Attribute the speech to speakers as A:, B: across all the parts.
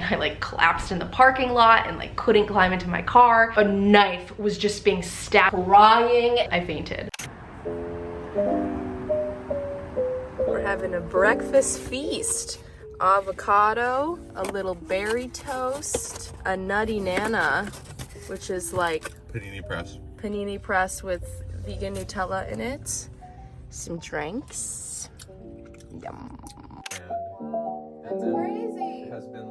A: and I like collapsed in the parking lot and like couldn't climb into my car. A knife was just being stabbed. Crying, I fainted. We're having a breakfast feast. Avocado, a little berry toast, a nutty nana, which is like panini press with vegan Nutella in it, some drinks. Yum.
B: That's crazy. It has been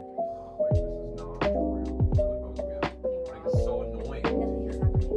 B: like, this is not real. Like, it's so annoying.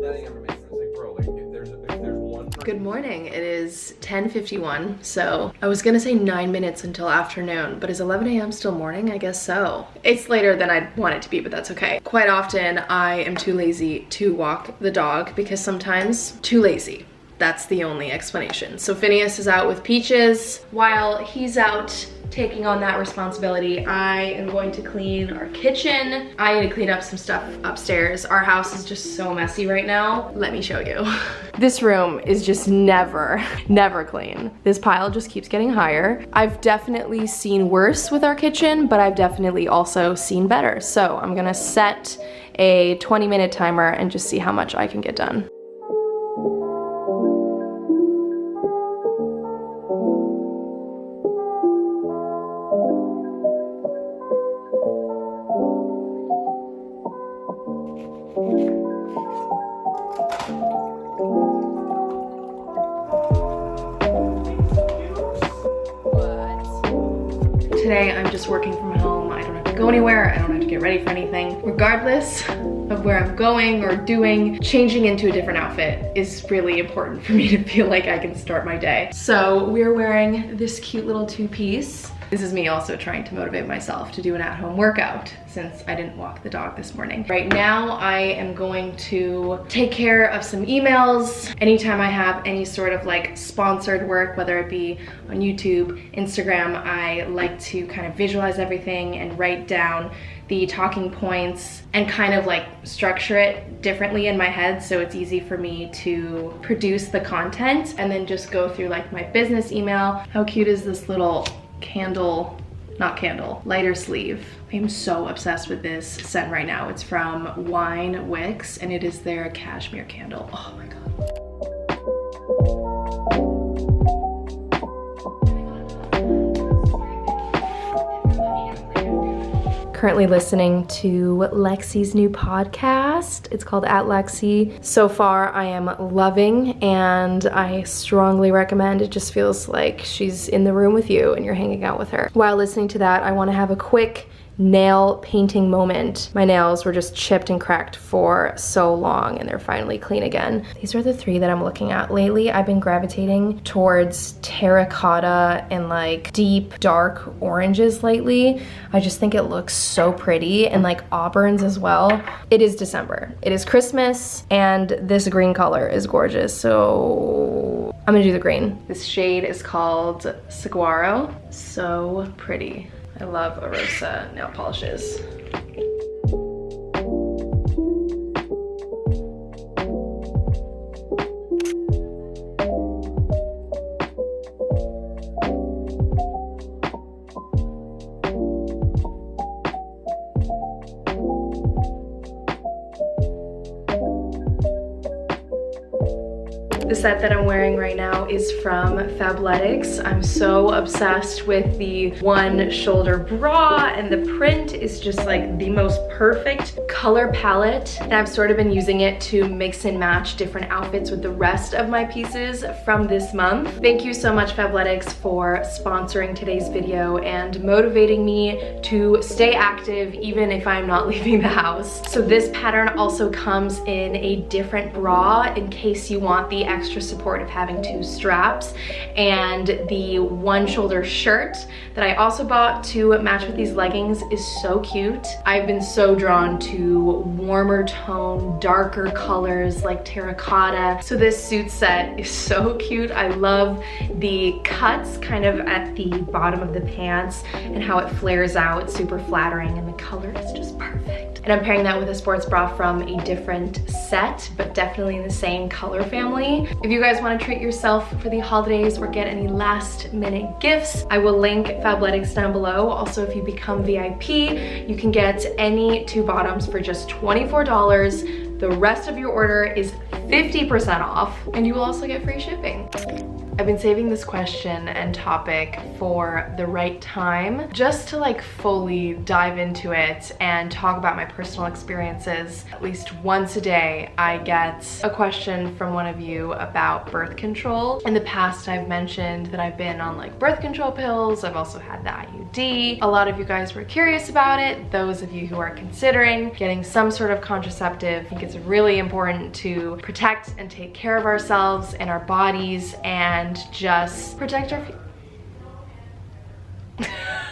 B: That ever makes sense. Like, bro, like if there's one person.
A: Good morning. It is 10:51. So I was gonna say 9 minutes until afternoon, but is 11 a.m. still morning? I guess so. It's later than I'd want it to be, but that's okay. Quite often I am too lazy to walk the dog because sometimes too lazy. That's the only explanation. So Phineas is out with Peaches. While he's out taking on that responsibility, I am going to clean our kitchen. I need to clean up some stuff upstairs. Our house is just so messy right now. Let me show you. This room is just never clean. This pile just keeps getting higher. I've definitely seen worse with our kitchen, but I've definitely also seen better. So I'm gonna set a 20-minute timer and just see how much I can get done. Today I'm just working from home. I don't have to go anywhere. I don't have to get ready for anything. Regardless of where I'm going or doing, changing into a different outfit is really important for me to feel like I can start my day. So we're wearing this cute little two-piece. This is me also trying to motivate myself to do an at-home workout since I didn't walk the dog this morning. Right now, I am going to take care of some emails. Anytime I have any sort of like sponsored work, whether it be on YouTube, Instagram, I like to kind of visualize everything and write down the talking points and kind of like structure it differently in my head so it's easy for me to produce the content and then just go through like my business email. How cute is this little lighter sleeve? I'm so obsessed with this scent right now. It's from Wine Wicks and it is their cashmere candle. Oh my God. Currently listening to Lexi's new podcast. It's called At Lexi. So far I am loving and I strongly recommend. It just feels like she's in the room with you and you're hanging out with her. While listening to that, I want to have a quick nail painting moment. My nails were just chipped and cracked for so long and they're finally clean again. These are the three that I'm looking at. Lately, I've been gravitating towards terracotta and like deep dark oranges lately. I just think it looks so pretty, and like auburns as well. It is December. It is Christmas and this green color is gorgeous. So I'm gonna do the green. This shade is called Saguaro. So pretty. I love Arosa nail polishes. The set that I'm wearing right now is from Fabletics. I'm so obsessed with the one shoulder bra, and the print is just like the most perfect color palette. And I've sort of been using it to mix and match different outfits with the rest of my pieces from this month. Thank you so much, Fabletics, for sponsoring today's video and motivating me to stay active even if I'm not leaving the house. So this pattern also comes in a different bra in case you want the extra support of having two straps, and the one shoulder shirt that I also bought to match with these leggings is so cute. I've been so drawn to warmer tone, darker colors like terracotta. So this suit set is so cute. I love the cuts kind of at the bottom of the pants and how it flares out, super flattering, and the color is just perfect. And I'm pairing that with a sports bra from a different set, but definitely in the same color family. me. If you guys want to treat yourself for the holidays or get any last minute gifts, I will link Fabletics down below. Also, if you become VIP, you can get any 2 bottoms for just $24. The rest of your order is 50% off, and you will also get free shipping. I've been saving this question and topic for the right time, just to like fully dive into it and talk about my personal experiences. At least once a day, I get a question from one of you about birth control. In the past, I've mentioned that I've been on like birth control pills. I've also had the IUD. A lot of you guys were curious about it. Those of you who are considering getting some sort of contraceptive, I think it's really important to protect and take care of ourselves and our bodies and just protect our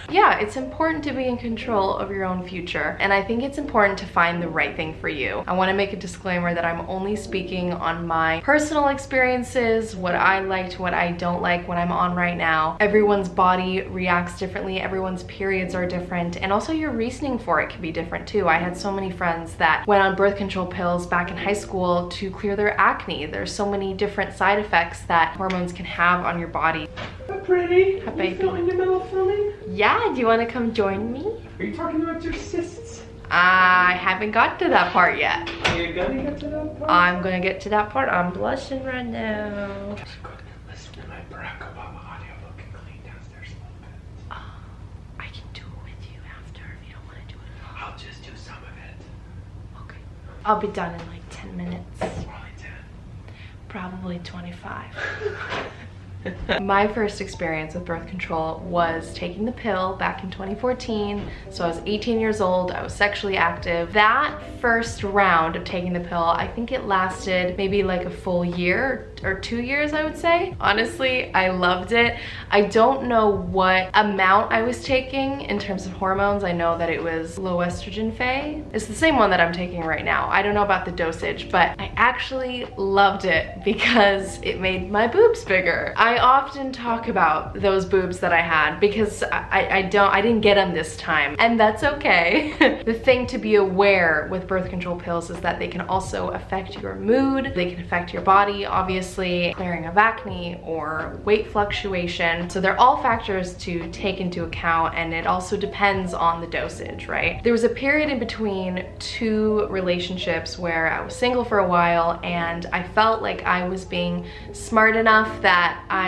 A: yeah, it's important to be in control of your own future, and I think it's important to find the right thing for you. I want to make a disclaimer that I'm only speaking on my personal experiences, what I liked, what I don't like, what I'm on right now. Everyone's body reacts differently, everyone's periods are different, and also your reasoning for it can be different too. I had so many friends that went on birth control pills back in high school to clear their acne. There's so many different side effects that hormones can have on your body.
B: Hi, pretty.
A: Hi,
B: You
A: baby.
B: filming your middle filming?
A: Yeah, do you want to come join me?
B: Are you talking about your cysts?
A: I haven't got to that part yet.
B: Are you gonna get to that part?
A: I'm gonna get to that part. I'm blushing right now.
B: Listen to my Barack Obama audiobook and clean downstairs a little bit.
A: I can do it with you after if you don't want to do it.
B: I'll just do some of it.
A: Okay. I'll be done in like 10 minutes.
B: Probably 10.
A: Probably 25. My first experience with birth control was taking the pill back in 2014. So I was 18 years old, I was sexually active. That first round of taking the pill, I think it lasted maybe like a full year or 2 years, I would say. Honestly, I loved it. I don't know what amount I was taking in terms of hormones. I know that it was low estrogen Fae. It's the same one that I'm taking right now. I don't know about the dosage, but I actually loved it because it made my boobs bigger. I often talk about those boobs that I had because I didn't get them this time, and that's okay. The thing to be aware with birth control pills is that they can also affect your mood, they can affect your body, obviously, clearing of acne or weight fluctuation. So they're all factors to take into account, and it also depends on the dosage, right? There was a period in between 2 relationships where I was single for a while, and I felt like I was being smart enough that I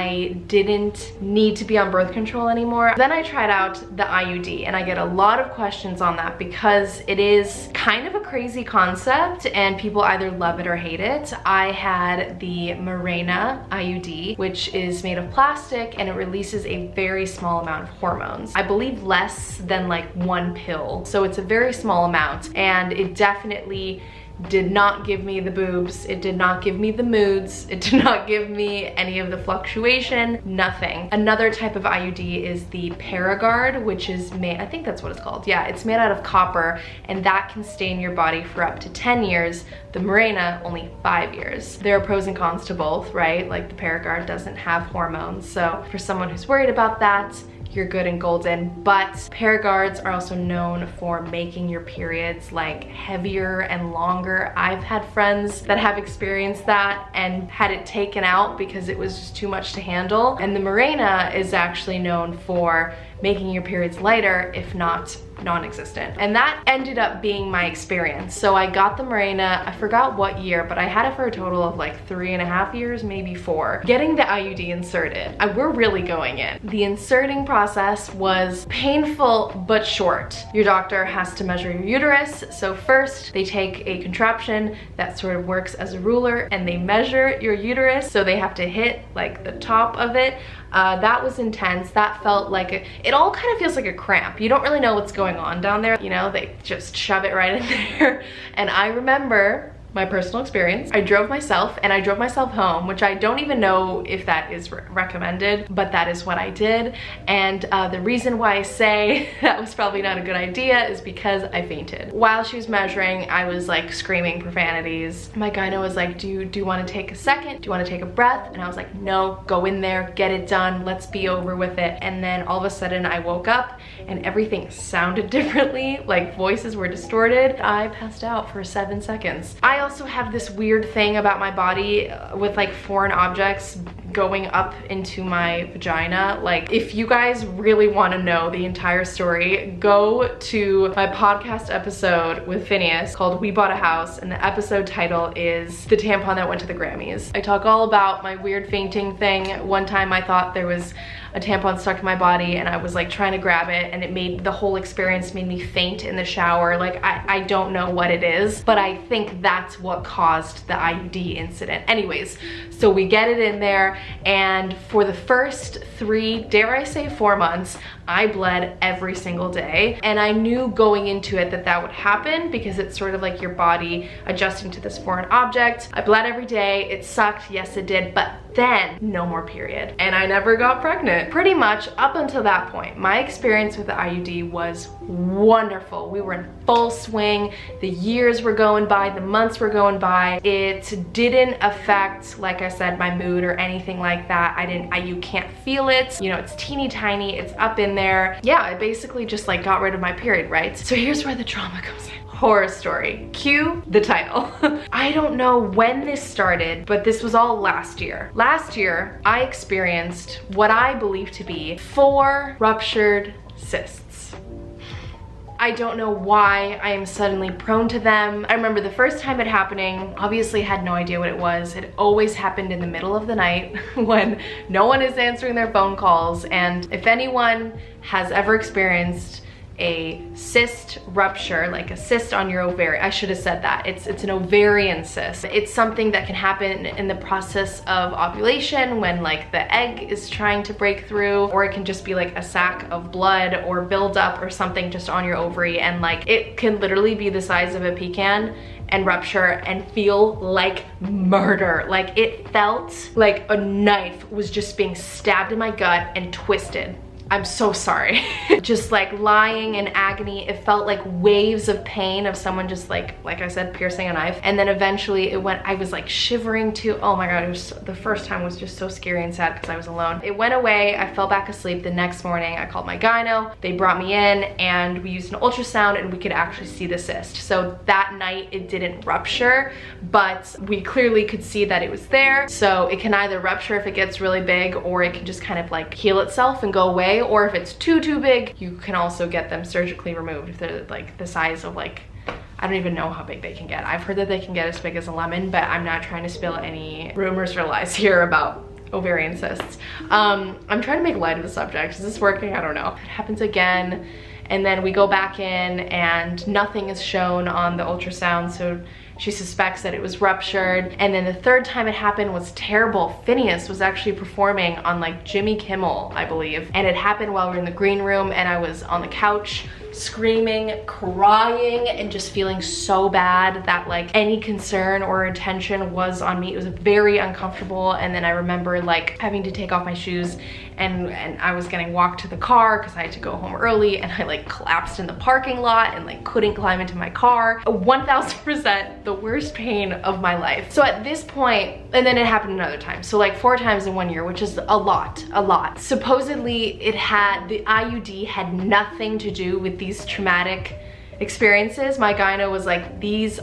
A: didn't need to be on birth control anymore. Then I tried out the IUD, and I get a lot of questions on that because it is kind of a crazy concept and people either love it or hate it. I had the Mirena IUD, which is made of plastic, and it releases a very small amount of hormones. I believe less than like 1 pill. So it's a very small amount, and it definitely did not give me the boobs, it did not give me the moods, it did not give me any of the fluctuation, nothing. Another type of IUD is the Paragard, which is made, I think that's what it's called. Yeah, it's made out of copper, and that can stay in your body for up to 10 years. The Mirena, only 5 years. There are pros and cons to both, right? Like the Paragard doesn't have hormones, so for someone who's worried about that, you're good and golden. But Paragards are also known for making your periods like heavier and longer. I've had friends that have experienced that and had it taken out because it was just too much to handle. And the Mirena is actually known for making your periods lighter, if not non-existent. And that ended up being my experience. So I got the Mirena, I forgot what year, but I had it for a total of like 3.5 years, maybe 4. Getting the IUD inserted, we're really going in. The inserting process was painful but short. Your doctor has to measure your uterus. So first they take a contraption that sort of works as a ruler and they measure your uterus. So they have to hit like the top of it. That was intense. That felt like it all kind of feels like a cramp. You don't really know what's going on down there. You know, they just shove it right in there. And I remember my personal experience. I drove myself and I drove myself home, which I don't even know if that is recommended, but that is what I did. And the reason why I say that was probably not a good idea is because I fainted. While she was measuring, I was like screaming profanities. My gyno was like, do you want to take a second? Do you want to take a breath? And I was like, no, go in there, get it done, let's be over with it. And then all of a sudden I woke up and everything sounded differently, like voices were distorted. I passed out for 7 seconds. I also have this weird thing about my body with like foreign objects going up into my vagina. Like, if you guys really want to know the entire story, go to my podcast episode with Phineas called We Bought a House, and the episode title is The Tampon That Went to the Grammys. I talk all about my weird fainting thing. One time I thought there was a tampon stuck to my body and I was like trying to grab it, and it made the whole experience made me faint in the shower. Like, I don't know what it is, but I think that's what caused the IUD incident. Anyways, so we get it in there, and for the first 3, dare I say 4 months, I bled every single day. And I knew going into it that that would happen because it's sort of like your body adjusting to this foreign object. I bled every day. It sucked, yes it did, but then no more period. And I never got pregnant. Pretty much up until that point, my experience with the IUD was wonderful. We were in full swing. The years were going by, the months were going by. It didn't affect, like I said, my mood or anything like that. You can't feel it. You know, it's teeny tiny, it's up in there. Yeah, I basically just like got rid of my period, right? So here's where the drama comes in. Horror story. Cue the title. I don't know when this started, but this was all last year. Last year, I experienced what I believe to be 4 ruptured cysts. I don't know why I am suddenly prone to them. I remember the first time it happening, obviously had no idea what it was. It always happened in the middle of the night when no one is answering their phone calls. And if anyone has ever experienced a cyst rupture, like a cyst on your ovarian, I should have said that. It's an ovarian cyst. It's something that can happen in the process of ovulation when like the egg is trying to break through, or it can just be like a sac of blood or buildup or something just on your ovary, and like it can literally be the size of a pecan and rupture and feel like murder. Like, it felt like a knife was just being stabbed in my gut and twisted. I'm so sorry. Just like lying in agony. It felt like waves of pain of someone just like I said, piercing a knife. And then eventually it went, I was like shivering too. Oh my God, it was, the first time was just so scary and sad because I was alone. It went away, I fell back asleep. The next morning I called my gyno, they brought me in and we used an ultrasound and we could actually see the cyst. So that night it didn't rupture, but we clearly could see that it was there. So it can either rupture if it gets really big, or it can just kind of like heal itself and go away. Or if it's too big, you can also get them surgically removed if they're like the size of like, I don't even know how big they can get. I've heard that they can get as big as a lemon, but I'm not trying to spill any rumors or lies here about ovarian cysts. I'm trying to make light of the subject. Is this working? I don't know. It happens again, and then we go back in and nothing is shown on the ultrasound, so she suspects that it was ruptured. And then the third time it happened was terrible. Phineas was actually performing on like Jimmy Kimmel, I believe. And it happened while we were in the green room and I was on the couch screaming, crying, and just feeling so bad that like any concern or attention was on me. It was very uncomfortable. And then I remember like having to take off my shoes and I was getting walked to the car because I had to go home early, and I like collapsed in the parking lot and like couldn't climb into my car. 1000% the worst pain of my life. So at this point, and then it happened another time. So like 4 times in 1 year, which is a lot. Supposedly the IUD had nothing to do with these traumatic experiences. My gyno was like, this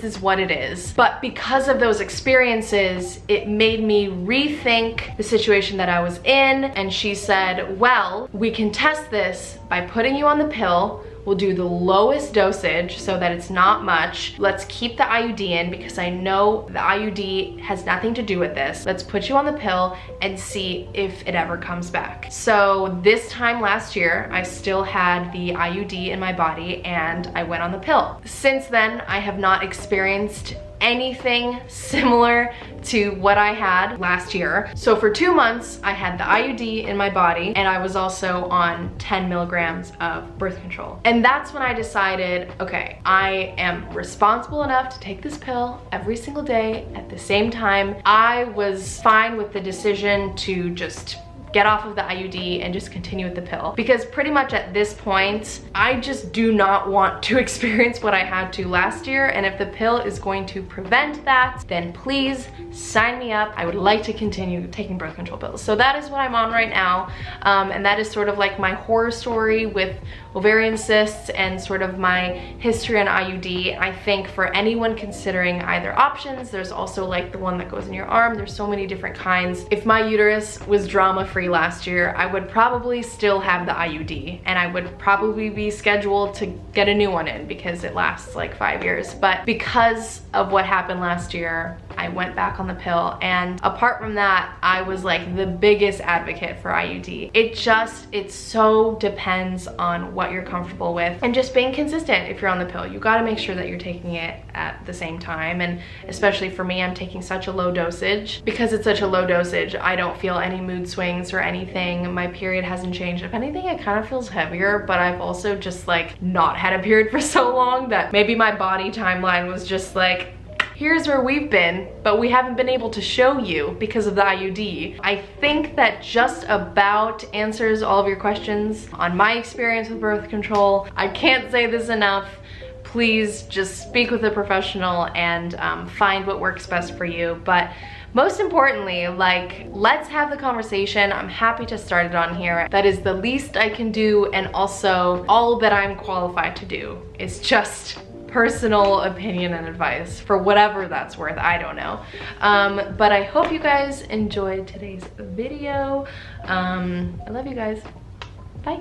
A: is what it is. But because of those experiences, it made me rethink the situation that I was in. And she said, well, we can test this by putting you on the pill. We'll do the lowest dosage so that it's not much. Let's keep the IUD in because I know the IUD has nothing to do with this. Let's put you on the pill and see if it ever comes back. So this time last year, I still had the IUD in my body and I went on the pill. Since then, I have not experienced anything similar to what I had last year. So for 2 months, I had the IUD in my body and I was also on 10 milligrams of birth control. And that's when I decided, okay, I am responsible enough to take this pill every single day at the same time. I was fine with the decision to just get off of the IUD and just continue with the pill. Because pretty much at this point, I just do not want to experience what I had to last year, and if the pill is going to prevent that, then please sign me up. I would like to continue taking birth control pills. So that is what I'm on right now, and that is sort of like my horror story with ovarian cysts and sort of my history on IUD. I think for anyone considering either options, there's also like the one that goes in your arm. There's so many different kinds. If my uterus was drama-free last year, I would probably still have the IUD, and I would probably be scheduled to get a new one in because it lasts like 5 years. But because of what happened last year, I went back on the pill, and apart from that, I was like the biggest advocate for IUD. It so depends on what you're comfortable with, and just being consistent. If you're on the pill, you got to make sure that you're taking it at the same time, and especially for me, I'm taking such a low dosage. Because it's such a low dosage, I don't feel any mood swings or anything. My period hasn't changed. If anything, it kind of feels heavier, but I've also just like not had a period for so long that maybe my body timeline was just like, here's where we've been, but we haven't been able to show you because of the IUD. I think that just about answers all of your questions on my experience with birth control. I can't say this enough. Please just speak with a professional and find what works best for you. But most importantly, like, let's have the conversation. I'm happy to start it on here. That is the least I can do, and also all that I'm qualified to do is just personal opinion and advice for whatever that's worth. I don't know. But I hope you guys enjoyed today's video. I love you guys. Bye.